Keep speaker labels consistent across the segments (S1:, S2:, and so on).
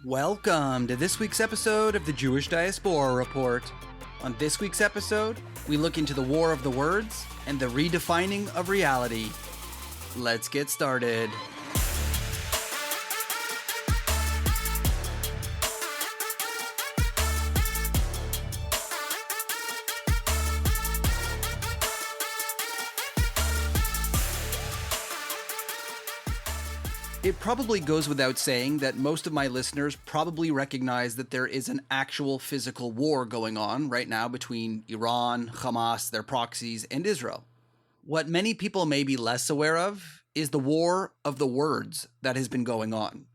S1: Welcome to this week's episode of the Jewish Diaspora Report. On this week's episode, we look into the war of the words and the redefining of reality. Let's get started. It probably goes without saying that most of my listeners probably recognize that there is an actual physical war going on right now between Iran, Hamas, their proxies, and Israel. What many people may be less aware of is the war of the words that has been going on.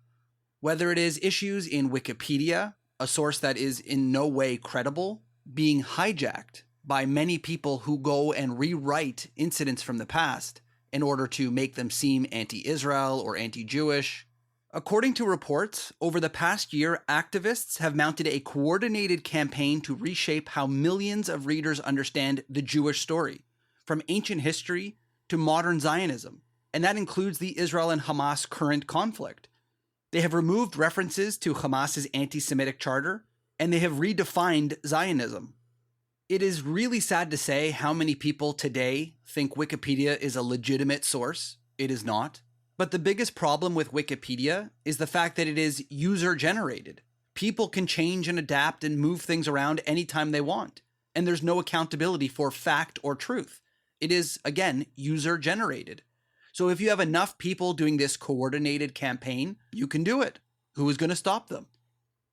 S1: Whether it is issues in Wikipedia, a source that is in no way credible, being hijacked by many people who go and rewrite incidents from the past in order to make them seem anti-Israel or anti-Jewish. According to reports, over the past year, activists have mounted a coordinated campaign to reshape how millions of readers understand the Jewish story, from ancient history to modern Zionism, and that includes the Israel and Hamas current conflict. They have removed references to Hamas's anti-Semitic charter, and they have redefined Zionism. It is really sad to say how many people today think Wikipedia is a legitimate source. It is not. But the biggest problem with Wikipedia is the fact that it is user-generated. People can change and adapt and move things around anytime they want, and there's no accountability for fact or truth. It is, again, user-generated. So if you have enough people doing this coordinated campaign, you can do it. Who is going to stop them?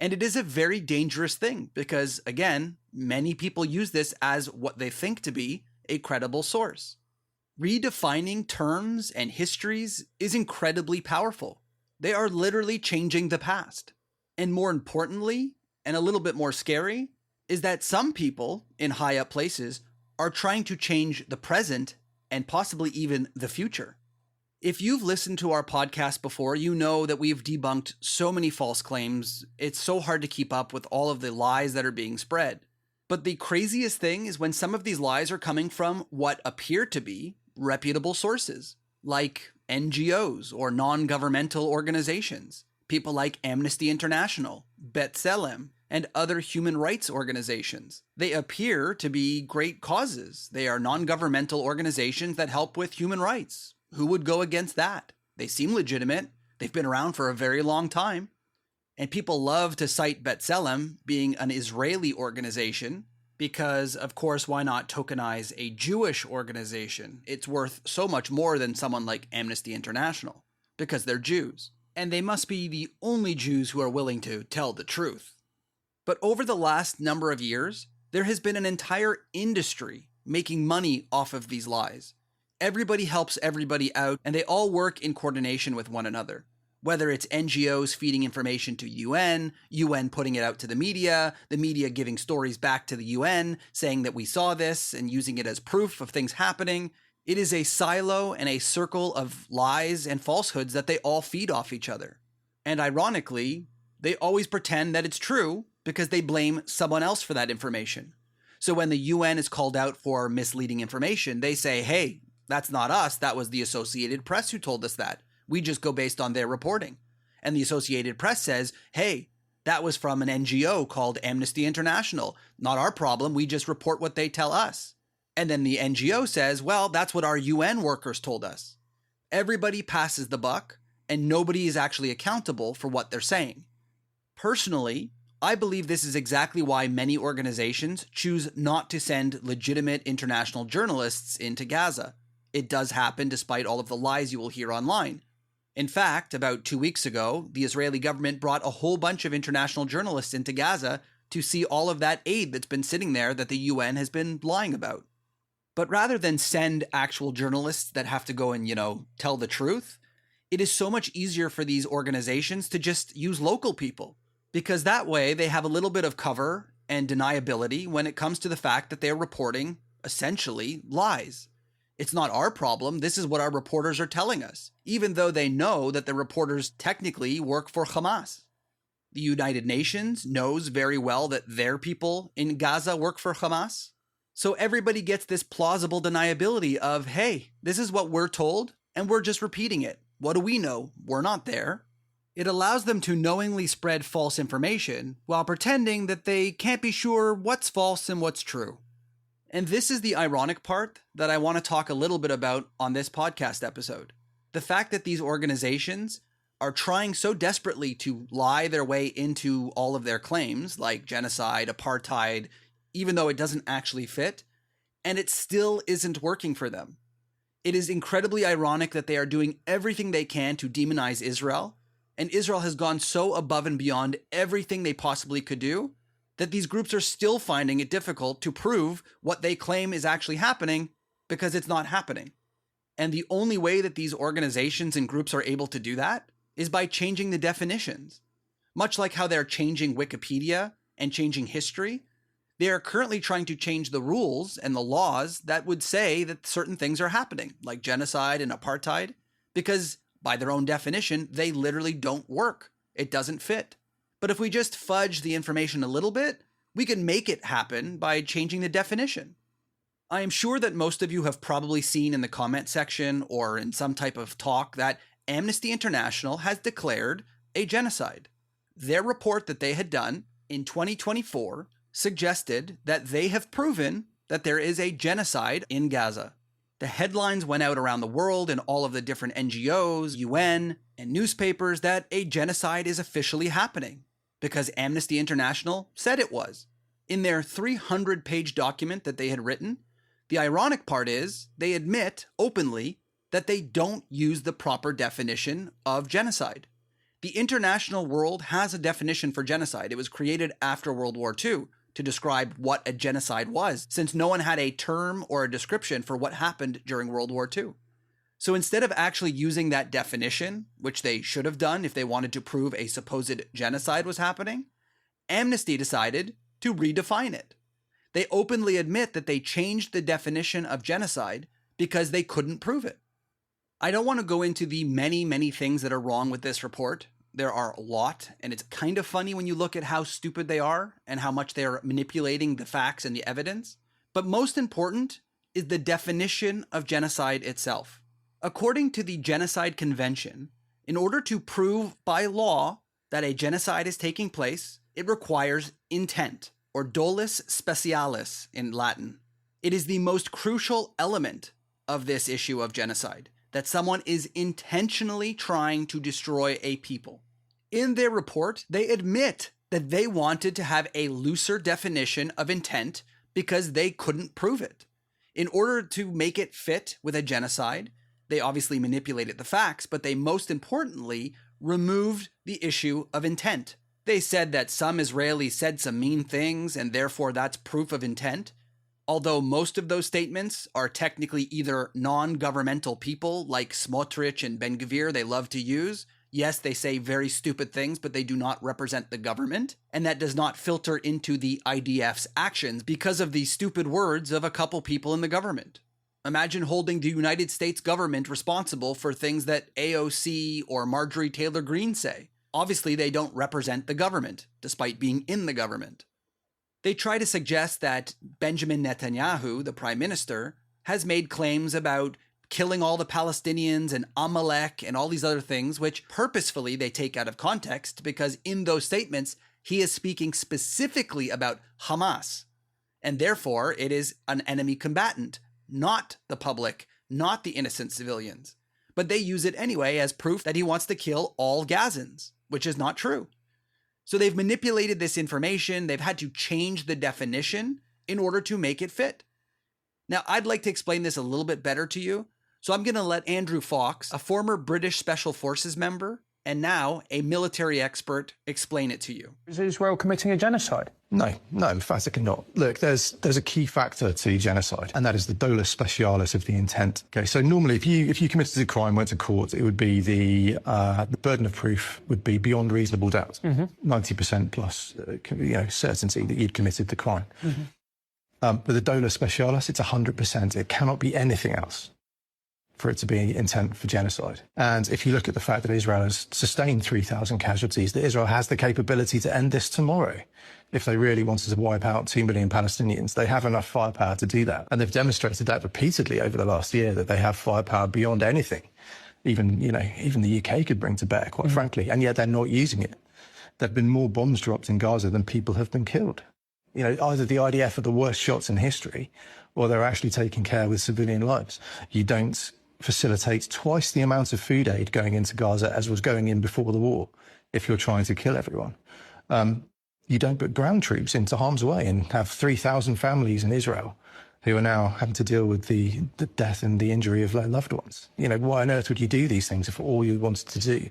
S1: And it is a very dangerous thing because, again, many people use this as what they think to be a credible source. Redefining terms and histories is incredibly powerful. They are literally changing the past. And more importantly, and a little bit more scary, is that some people in high up places are trying to change the present and possibly even the future. If you've listened to our podcast before, you know that we've debunked so many false claims. It's so hard to keep up with all of the lies that are being spread. But the craziest thing is when some of these lies are coming from what appear to be reputable sources, like NGOs or non-governmental organizations, people like Amnesty International, B'Tselem, and other human rights organizations. They appear to be great causes. They are non-governmental organizations that help with human rights. Who would go against that? They seem legitimate. They've been around for a very long time. And people love to cite B'Tselem being an Israeli organization because, of course, why not tokenize a Jewish organization? It's worth so much more than someone like Amnesty International because they're Jews. And they must be the only Jews who are willing to tell the truth. But over the last number of years, there has been an entire industry making money off of these lies. Everybody helps everybody out, and they all work in coordination with one another. Whether it's NGOs feeding information to UN putting it out to the media giving stories back to the UN, saying that we saw this and using it as proof of things happening. It is a silo and a circle of lies and falsehoods that they all feed off each other. And ironically, they always pretend that it's true because they blame someone else for that information. So when the UN is called out for misleading information, they say, hey, that's not us. That was the Associated Press who told us that. We just go based on their reporting. And the Associated Press says, hey, that was from an NGO called Amnesty International. Not our problem. We just report what they tell us. And then the NGO says, well, that's what our UN workers told us. Everybody passes the buck, and nobody is actually accountable for what they're saying. Personally, I believe this is exactly why many organizations choose not to send legitimate international journalists into Gaza. It does happen despite all of the lies you will hear online. In fact, about 2 weeks ago, the Israeli government brought a whole bunch of international journalists into Gaza to see all of that aid that's been sitting there that the UN has been lying about. But rather than send actual journalists that have to go and, tell the truth, it is so much easier for these organizations to just use local people, because that way they have a little bit of cover and deniability when it comes to the fact that they're reporting, essentially, lies. It's not our problem. This is what our reporters are telling us, even though they know that the reporters technically work for Hamas. The United Nations knows very well that their people in Gaza work for Hamas. So everybody gets this plausible deniability of, hey, this is what we're told, and we're just repeating it. What do we know? We're not there. It allows them to knowingly spread false information while pretending that they can't be sure what's false and what's true. And this is the ironic part that I want to talk a little bit about on this podcast episode. The fact that these organizations are trying so desperately to lie their way into all of their claims, like genocide, apartheid, even though it doesn't actually fit, and it still isn't working for them. It is incredibly ironic that they are doing everything they can to demonize Israel, and Israel has gone so above and beyond everything they possibly could do that these groups are still finding it difficult to prove what they claim is actually happening because it's not happening. And the only way that these organizations and groups are able to do that is by changing the definitions. Much like how they're changing Wikipedia and changing history, they are currently trying to change the rules and the laws that would say that certain things are happening, like genocide and apartheid, because by their own definition, they literally don't work. It doesn't fit. But if we just fudge the information a little bit, we can make it happen by changing the definition. I am sure that most of you have probably seen in the comment section or in some type of talk that Amnesty International has declared a genocide. Their report that they had done in 2024 suggested that they have proven that there is a genocide in Gaza. The headlines went out around the world in all of the different NGOs, UN, and newspapers that a genocide is officially happening because Amnesty International said it was. In their 300-page document that they had written, the ironic part is they admit openly that they don't use the proper definition of genocide. The international world has a definition for genocide. It was created after World War II to describe what a genocide was, since no one had a term or a description for what happened during World War II. So instead of actually using that definition, which they should have done if they wanted to prove a supposed genocide was happening, Amnesty decided to redefine it. They openly admit that they changed the definition of genocide because they couldn't prove it. I don't want to go into the many, many things that are wrong with this report. There are a lot, and it's kind of funny when you look at how stupid they are and how much they're manipulating the facts and the evidence. But most important is the definition of genocide itself. According to the Genocide Convention, in order to prove by law that a genocide is taking place, it requires intent, or dolus specialis in Latin. It is the most crucial element of this issue of genocide, that someone is intentionally trying to destroy a people. In their report, they admit that they wanted to have a looser definition of intent because they couldn't prove it. In order to make it fit with a genocide, they obviously manipulated the facts, but they most importantly removed the issue of intent. They said that some Israelis said some mean things and therefore that's proof of intent. Although most of those statements are technically either non-governmental people like Smotrich and Ben-Gvir they love to use. Yes, they say very stupid things, but they do not represent the government. And that does not filter into the IDF's actions because of the stupid words of a couple people in the government. Imagine holding the United States government responsible for things that AOC or Marjorie Taylor Greene say. Obviously, they don't represent the government, despite being in the government. They try to suggest that Benjamin Netanyahu, the prime minister, has made claims about killing all the Palestinians and Amalek and all these other things, which purposefully they take out of context because in those statements, he is speaking specifically about Hamas. And therefore, it is an enemy combatant, not the public, not the innocent civilians. But they use it anyway as proof that he wants to kill all Gazans, which is not true. So they've manipulated this information. They've had to change the definition in order to make it fit. Now, I'd like to explain this a little bit better to you. So I'm going to let Andrew Fox, a former British Special Forces member and now a military expert, explain it to you.
S2: Is Israel committing a genocide?
S3: No, emphatically not. Look, there's a key factor to genocide, and that is the dolus specialis of the intent. Okay, so normally if you committed a crime, went to court, it would be the burden of proof would be beyond reasonable doubt, 90% plus certainty that you'd committed the crime. But the dolus specialis, it's 100%. It cannot be anything else for it to be intent for genocide. And if you look at the fact that Israel has sustained 3,000 casualties, that Israel has the capability to end this tomorrow. If they really wanted to wipe out 2 million Palestinians, they have enough firepower to do that. And they've demonstrated that repeatedly over the last year, that they have firepower beyond anything even the UK could bring to bear, quite frankly, and yet they're not using it. There have been more bombs dropped in Gaza than people have been killed. Either the IDF are the worst shots in history, or they're actually taking care with civilian lives. You don't facilitate twice the amount of food aid going into Gaza as was going in before the war if you're trying to kill everyone. You don't put ground troops into harm's way and have 3,000 families in Israel who are now having to deal with the death and the injury of their loved ones. Why on earth would you do these things if all you wanted to do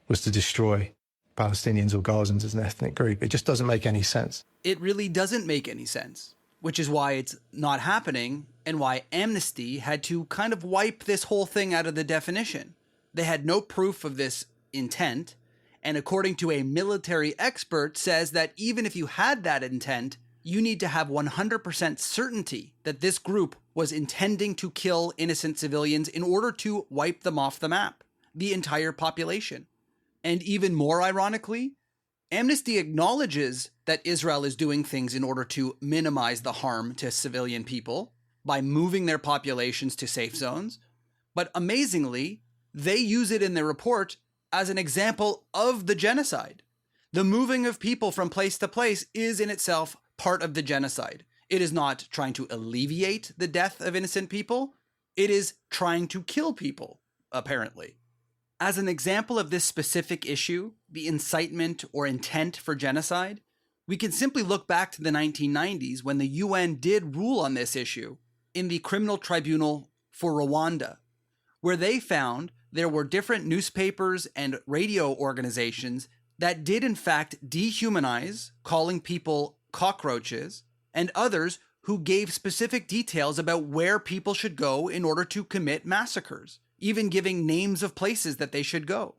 S3: was to destroy Palestinians or Gazans as an ethnic group? It just doesn't make any sense.
S1: It really doesn't make any sense, which is why it's not happening and why Amnesty had to kind of wipe this whole thing out of the definition. They had no proof of this intent, and according to a military expert, says that even if you had that intent, you need to have 100% certainty that this group was intending to kill innocent civilians in order to wipe them off the map, the entire population. And even more ironically, Amnesty acknowledges that Israel is doing things in order to minimize the harm to civilian people by moving their populations to safe zones. But amazingly, they use it in their report as an example of the genocide. The moving of people from place to place is in itself part of the genocide. It is not trying to alleviate the death of innocent people. It is trying to kill people, apparently. As an example of this specific issue, the incitement or intent for genocide, we can simply look back to the 1990s when the UN did rule on this issue in the Criminal Tribunal for Rwanda, where they found there were different newspapers and radio organizations that did in fact dehumanize, calling people cockroaches, and others who gave specific details about where people should go in order to commit massacres, even giving names of places that they should go.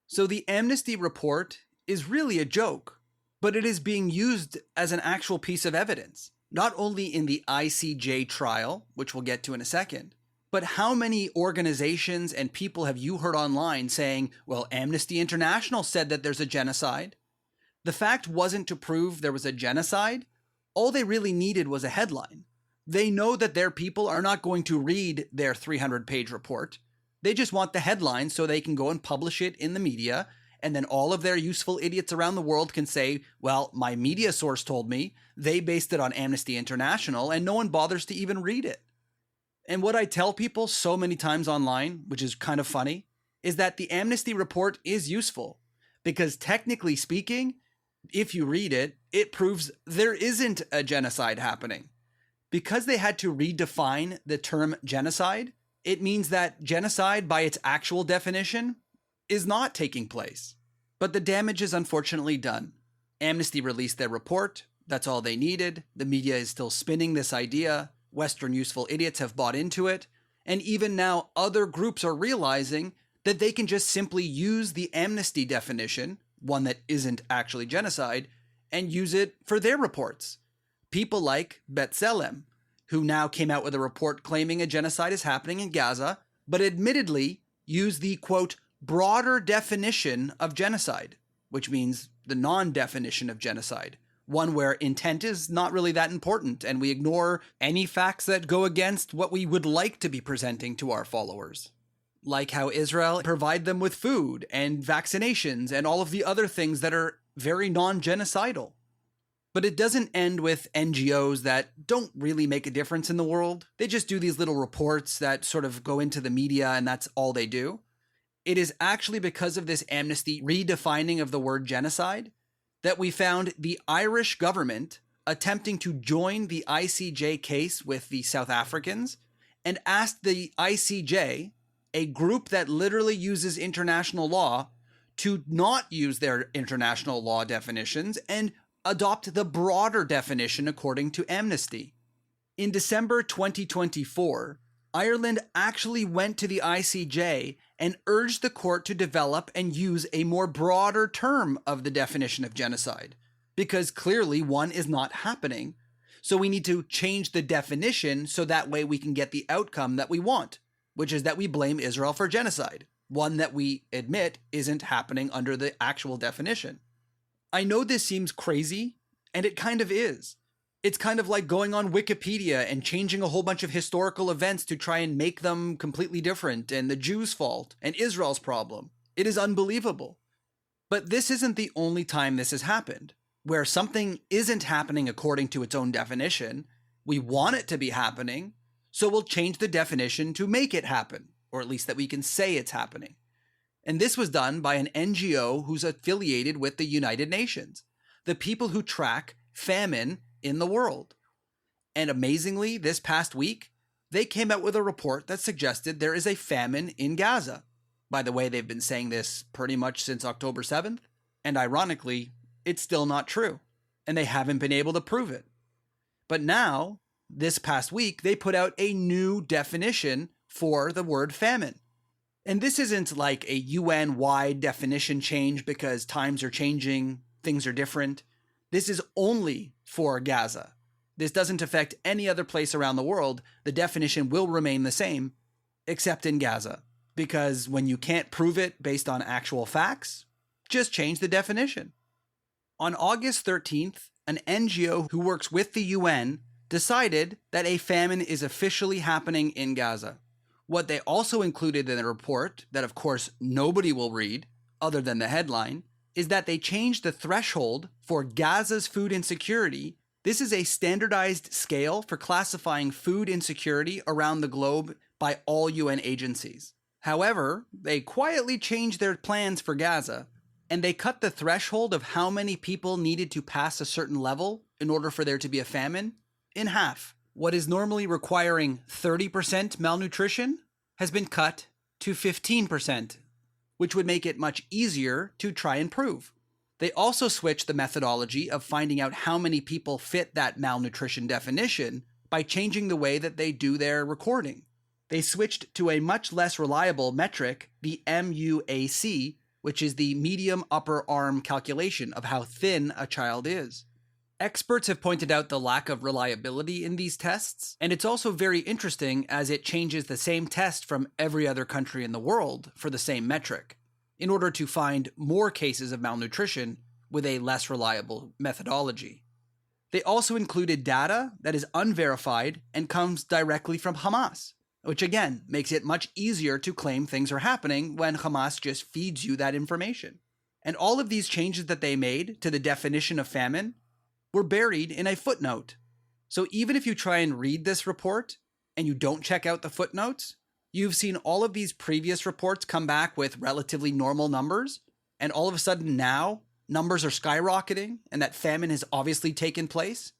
S1: So the Amnesty report is really a joke, but it is being used as an actual piece of evidence, not only in the ICJ trial, which we'll get to in a second, but how many organizations and people have you heard online saying, well, Amnesty International said that there's a genocide? The fact wasn't to prove there was a genocide. All they really needed was a headline. They know that their people are not going to read their 300-page report. They just want the headline so they can go and publish it in the media, and then all of their useful idiots around the world can say, well, my media source told me, they based it on Amnesty International, and no one bothers to even read it. And what I tell people so many times online, which is kind of funny, is that the Amnesty report is useful, because technically speaking, if you read it, it proves there isn't a genocide happening. Because they had to redefine the term genocide, it means that genocide, by its actual definition, is not taking place. But the damage is unfortunately done. Amnesty released their report. That's all they needed. The media is still spinning this idea. Western useful idiots have bought into it. And even now, other groups are realizing that they can just simply use the Amnesty definition, one that isn't actually genocide, and use it for their reports. People like B'Tselem, who now came out with a report claiming a genocide is happening in Gaza, but admittedly used the, quote, broader definition of genocide, which means the non-definition of genocide, one where intent is not really that important, and we ignore any facts that go against what we would like to be presenting to our followers. Like how Israel provide them with food and vaccinations and all of the other things that are very non-genocidal. But it doesn't end with NGOs that don't really make a difference in the world. They just do these little reports that sort of go into the media and that's all they do. It is actually because of this Amnesty redefining of the word genocide that we found the Irish government attempting to join the ICJ case with the South Africans and asked the ICJ, a group that literally uses international law, to not use their international law definitions and adopt the broader definition according to Amnesty. In December 2024, Ireland actually went to the ICJ and urged the court to develop and use a more broader term of the definition of genocide, because clearly one is not happening. So we need to change the definition so that way we can get the outcome that we want, which is that we blame Israel for genocide, one that we admit isn't happening under the actual definition. I know this seems crazy, and it kind of is. It's kind of like going on Wikipedia and changing a whole bunch of historical events to try and make them completely different, and the Jews' fault and Israel's problem. It is unbelievable. But this isn't the only time this has happened. Where something isn't happening according to its own definition, we want it to be happening, so we'll change the definition to make it happen, or at least that we can say it's happening. And this was done by an NGO who's affiliated with the United Nations, the people who track famine in the world. And amazingly, this past week, they came out with a report that suggested there is a famine in Gaza. By the way, they've been saying this pretty much since October 7th, and ironically, it's still not true, and they haven't been able to prove it. But now, this past week, they put out a new definition for the word famine. And this isn't like a UN-wide definition change because times are changing, things are different. This is only for Gaza. This doesn't affect any other place around the world. The definition will remain the same, except in Gaza. Because when you can't prove it based on actual facts, just change the definition. On August 13th, an NGO who works with the UN decided that a famine is officially happening in Gaza. What they also included in the report, that of course nobody will read, other than the headline, is that they changed the threshold for Gaza's food insecurity. This is a standardized scale for classifying food insecurity around the globe by all UN agencies. However, they quietly changed their plans for Gaza, and they cut the threshold of how many people needed to pass a certain level in order for there to be a famine in half. What is normally requiring 30% malnutrition has been cut to 15%, which would make it much easier to try and prove. They also switched the methodology of finding out how many people fit that malnutrition definition by changing the way that they do their recording. They switched to a much less reliable metric, the MUAC, which is the medium upper arm calculation of how thin a child is. Experts have pointed out the lack of reliability in these tests, and it's also very interesting as it changes the same test from every other country in the world for the same metric, in order to find more cases of malnutrition with a less reliable methodology. They also included data that is unverified and comes directly from Hamas, which again makes it much easier to claim things are happening when Hamas just feeds you that information. And all of these changes that they made to the definition of famine were buried in a footnote. So even if you try and read this report and you don't check out the footnotes, you've seen all of these previous reports come back with relatively normal numbers, and all of a sudden now numbers are skyrocketing and that famine has obviously taken place.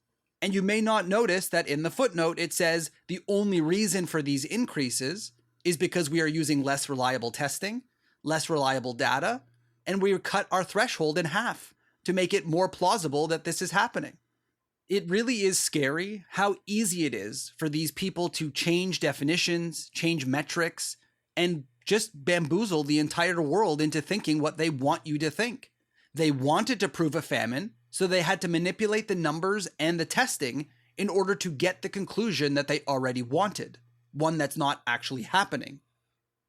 S1: And you may not notice that in the footnote it says the only reason for these increases is because we are using less reliable testing, less reliable data, and we cut our threshold in half to make it more plausible that this is happening. It really is scary how easy it is for these people to change definitions, change metrics, and just bamboozle the entire world into thinking what they want you to think. They wanted to prove a famine, so they had to manipulate the numbers and the testing in order to get the conclusion that they already wanted, one that's not actually happening.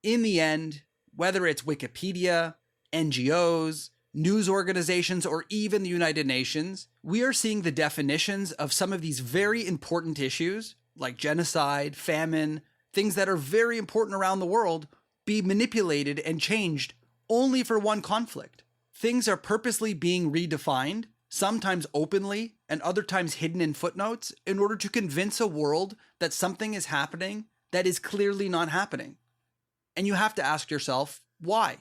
S1: In the end, whether it's Wikipedia, NGOs, news organizations, or even the United Nations, we are seeing the definitions of some of these very important issues, like genocide, famine, things that are very important around the world, be manipulated and changed only for one conflict. Things are purposely being redefined, sometimes openly and other times hidden in footnotes, in order to convince a world that something is happening that is clearly not happening. And you have to ask yourself, why?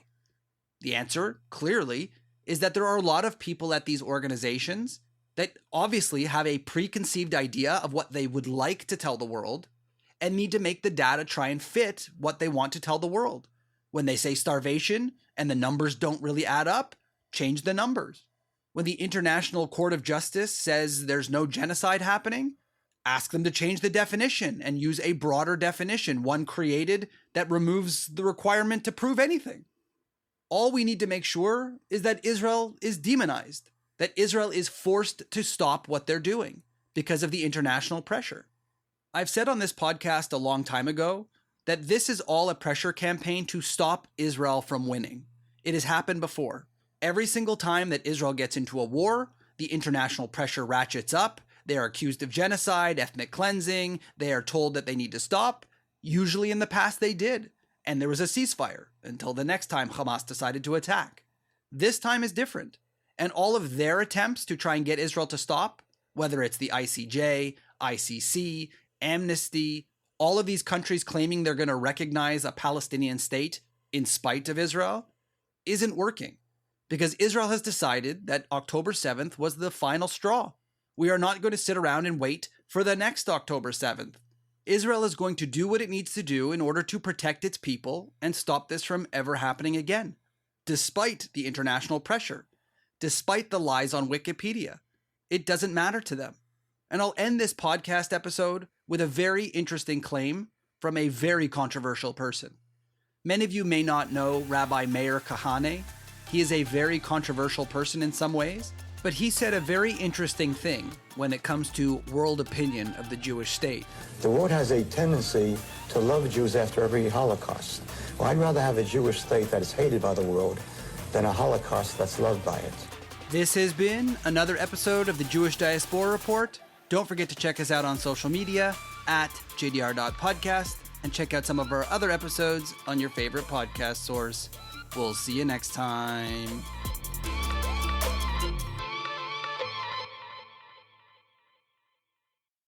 S1: The answer, clearly, is that there are a lot of people at these organizations that obviously have a preconceived idea of what they would like to tell the world and need to make the data try and fit what they want to tell the world. When they say starvation and the numbers don't really add up, change the numbers. When the International Court of Justice says there's no genocide happening, ask them to change the definition and use a broader definition, one created that removes the requirement to prove anything. All we need to make sure is that Israel is demonized, that Israel is forced to stop what they're doing because of the international pressure. I've said on this podcast a long time ago that this is all a pressure campaign to stop Israel from winning. It has happened before. Every single time that Israel gets into a war, the international pressure ratchets up, They are accused of genocide, ethnic cleansing. They are told that they need to stop. Usually in the past they did. And there was a ceasefire until the next time Hamas decided to attack. This time is different. And all of their attempts to try and get Israel to stop, whether it's the ICJ, ICC, Amnesty, all of these countries claiming they're going to recognize a Palestinian state in spite of Israel, isn't working. Because Israel has decided that October 7th was the final straw. We are not going to sit around and wait for the next October 7th. Israel is going to do what it needs to do in order to protect its people and stop this from ever happening again, despite the international pressure, despite the lies on Wikipedia. It doesn't matter to them. And I'll end this podcast episode with a very interesting claim from a very controversial person. Many of you may not know Rabbi Meir Kahane. He is a very controversial person in some ways, but he said a very interesting thing when it comes to world opinion of the Jewish state.
S4: The world has a tendency to love Jews after every Holocaust. Well, I'd rather have a Jewish state that is hated by the world than a Holocaust that's loved by it.
S1: This has been another episode of the Jewish Diaspora Report. Don't forget to check us out on social media at jdr.podcast and check out some of our other episodes on your favorite podcast source. We'll see you next time.